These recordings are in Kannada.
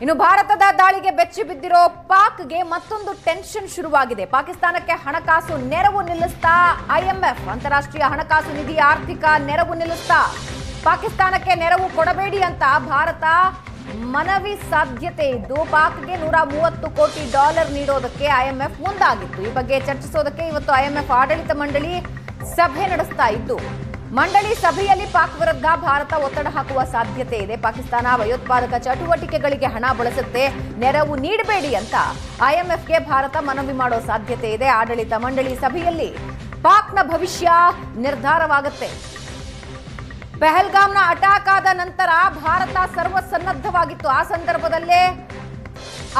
ಇನ್ನು ಭಾರತದ ದಾಳಿಗೆ ಬೆಚ್ಚಿ ಬಿದ್ದಿರೋ ಪಾಕ್ಗೆ ಮತ್ತೊಂದು ಟೆನ್ಷನ್ ಶುರುವಾಗಿದೆ. ಪಾಕಿಸ್ತಾನಕ್ಕೆ ಹಣಕಾಸು ನೆರವು ನಿಲ್ಲಿಸ್ತಾ ಐಎಂಎಫ್ ಅಂತಾರಾಷ್ಟ್ರೀಯ ಹಣಕಾಸು ನಿಧಿ ಆರ್ಥಿಕ ನೆರವು ನಿಲ್ಲಿಸ್ತಾ ಪಾಕಿಸ್ತಾನಕ್ಕೆ ನೆರವು ಕೊಡಬೇಡಿ ಅಂತ ಭಾರತ ಮನವಿ ಸಾಧ್ಯತೆ ಇದ್ದು ಪಾಕ್ಗೆ $130 ಕೋಟಿ ನೀಡೋದಕ್ಕೆ ಐಎಂಎಫ್ ಮುಂದಾಗಿತ್ತು. ಈ ಬಗ್ಗೆ ಚರ್ಚಿಸೋದಕ್ಕೆ ಇವತ್ತು ಐಎಂಎಫ್ ಆಡಳಿತ ಮಂಡಳಿ ಸಭೆ ನಡೆಸ್ತಾ ಇದ್ದು ಮಂಡಳಿ ಸಭೆಯಲ್ಲಿ ಪಾಕ್ ವಿರುದ್ಧ ಭಾರತ ಒತ್ತಡ ಹಾಕುವ ಸಾಧ್ಯತೆ ಇದೆ. ಪಾಕಿಸ್ತಾನ ಭಯೋತ್ಪಾದಕ ಚಟುವಟಿಕೆಗಳಿಗೆ ಹಣ ಬಳಸುತ್ತೆ, ನೆರವು ನೀಡಬೇಡಿ ಅಂತ ಐಎಂಎಫ್ಗೆ ಭಾರತ ಮನವಿ ಮಾಡೋ ಸಾಧ್ಯತೆ ಇದೆ. ಆಡಳಿತ ಮಂಡಳಿ ಸಭೆಯಲ್ಲಿ ಪಾಕ್ನ ಭವಿಷ್ಯ ನಿರ್ಧಾರವಾಗುತ್ತೆ. ಪೆಹಲ್ಗಾಮ್ನ ಅಟ್ಯಾಕ್ ಆದ ನಂತರ ಭಾರತ ಸರ್ವಸನ್ನದ್ಧವಾಗಿತ್ತು. ಆ ಸಂದರ್ಭದಲ್ಲೇ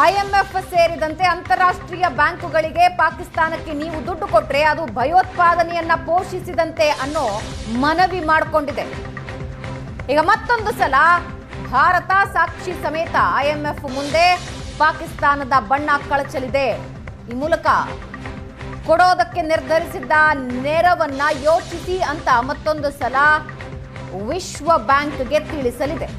ಐಎಂಎಫ್ ಸೇರಿದಂತೆ ಅಂತಾರಾಷ್ಟ್ರೀಯ ಬ್ಯಾಂಕುಗಳಿಗೆ ಪಾಕಿಸ್ತಾನಕ್ಕೆ ನೀವು ದುಡ್ಡು ಕೊಟ್ರೆ ಅದು ಭಯೋತ್ಪಾದನೆಯನ್ನ ಪೋಷಿಸಿದಂತೆ ಅನ್ನೋ ಮನವಿ ಮಾಡಿಕೊಂಡಿದೆ. ಈಗ ಮತ್ತೊಂದು ಸಲ ಭಾರತ ಸಾಕ್ಷಿ ಸಮೇತ ಐಎಂಎಫ್ ಮುಂದೆ ಪಾಕಿಸ್ತಾನದ ಬಣ್ಣ ಕಳಚಲಿದೆ. ಈ ಮೂಲಕ ಕೊಡೋದಕ್ಕೆ ನಿರ್ಧರಿಸಿದ್ದ ನೆರವನ್ನ ಯೋಚಿಸಿ ಅಂತ ಮತ್ತೊಂದು ಸಲ ವಿಶ್ವ ಬ್ಯಾಂಕ್ಗೆ ತಿಳಿಸಲಿದೆ.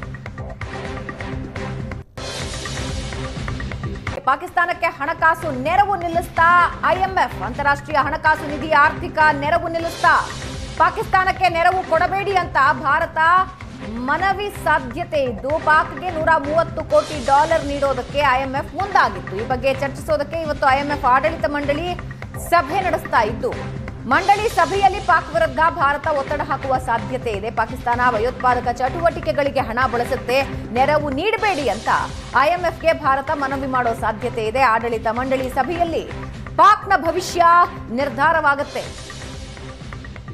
ಪಾಕಿಸ್ತಾನಕ್ಕೆ ಹಣಕಾಸು ನೆರವು ನಿಲ್ಲಿಸ್ತಾ ಐಎಂಎಫ್ ಅಂತಾರಾಷ್ಟ್ರೀಯ ಹಣಕಾಸು ನಿಧಿ ಆರ್ಥಿಕ ನೆರವು ನಿಲ್ಲಿಸ್ತಾ ಪಾಕಿಸ್ತಾನಕ್ಕೆ ನೆರವು ಕೊಡಬೇಡಿ ಅಂತ ಭಾರತ ಮನವಿ ಸಾಧ್ಯತೆ ಇದ್ದು ಪಾಕ್ಗೆ $130 ಕೋಟಿ ನೀಡೋದಕ್ಕೆ ಐಎಂಎಫ್ ಮುಂದಾಗಿತ್ತು. ಈ ಬಗ್ಗೆ ಚರ್ಚಿಸೋದಕ್ಕೆ ಇವತ್ತು ಐಎಂಎಫ್ ಆಡಳಿತ ಮಂಡಳಿ ಸಭೆ ನಡೆಸ್ತಾ ಇದ್ದು ಮಂಡಳಿ ಸಭೆಯಲ್ಲಿ ಪಾಕ್ ವಿರುದ್ಧ ಭಾರತ ಒತ್ತಡ ಹಾಕುವ ಸಾಧ್ಯತೆ ಇದೆ. ಪಾಕಿಸ್ತಾನ ಭಯೋತ್ಪಾದಕ ಚಟುವಟಿಕೆಗಳಿಗೆ ಹಣ ಬಳಸುತ್ತೆ, ನೆರವು ನೀಡಬೇಡಿ ಅಂತ ಐಎಂಎಫ್ಗೆ ಭಾರತ ಮನವಿ ಮಾಡೋ ಸಾಧ್ಯತೆ ಇದೆ. ಆಡಳಿತ ಮಂಡಳಿ ಸಭೆಯಲ್ಲಿ ಪಾಕ್ನ ಭವಿಷ್ಯ ನಿರ್ಧಾರವಾಗುತ್ತೆ.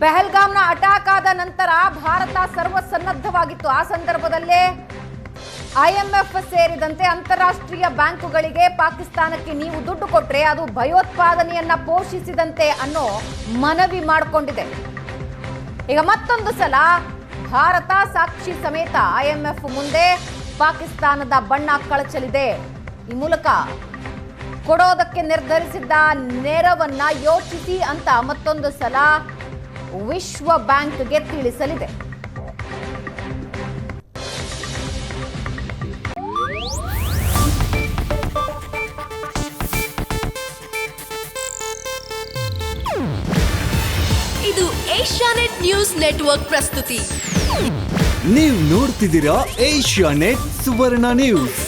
ಪೆಹಲ್ಗಾಮ್ನ ಅಟ್ಯಾಕ್ ಆದ ನಂತರ ಭಾರತ ಸರ್ವಸನ್ನದ್ಧವಾಗಿತ್ತು. ಆ ಸಂದರ್ಭದಲ್ಲೇ ಐಎಂಎಫ್ ಸೇರಿದಂತೆ ಅಂತಾರಾಷ್ಟ್ರೀಯ ಬ್ಯಾಂಕುಗಳಿಗೆ ಪಾಕಿಸ್ತಾನಕ್ಕೆ ನೀವು ದುಡ್ಡು ಕೊಟ್ರೆ ಅದು ಭಯೋತ್ಪಾದನೆಯನ್ನ ಪೋಷಿಸಿದಂತೆ ಅನ್ನೋ ಮನವಿ ಮಾಡಿಕೊಂಡಿದೆ. ಈಗ ಮತ್ತೊಂದು ಸಲ ಭಾರತ ಸಾಕ್ಷಿ ಸಮೇತ ಐಎಂಎಫ್ ಮುಂದೆ ಪಾಕಿಸ್ತಾನದ ಬಣ್ಣ ಕಳಚಲಿದೆ. ಈ ಮೂಲಕ ಕೊಡೋದಕ್ಕೆ ನಿರ್ಧರಿಸಿದ್ದ ನೆರವನ್ನ ಯೋಚಿಸಿ ಅಂತ ಮತ್ತೊಂದು ಸಲ ವಿಶ್ವ ಬ್ಯಾಂಕ್ಗೆ ತಿಳಿಸಲಿದೆ. ಇದು ಏಷ್ಯಾನೆಟ್ ನ್ಯೂಸ್ ನೆಟ್ವರ್ಕ್ ಪ್ರಸ್ತುತಿ. ನೀವು ನೋಡ್ತಿದ್ದೀರಾ ಏಷ್ಯಾನೆಟ್ ಸುವರ್ಣ ನ್ಯೂಸ್.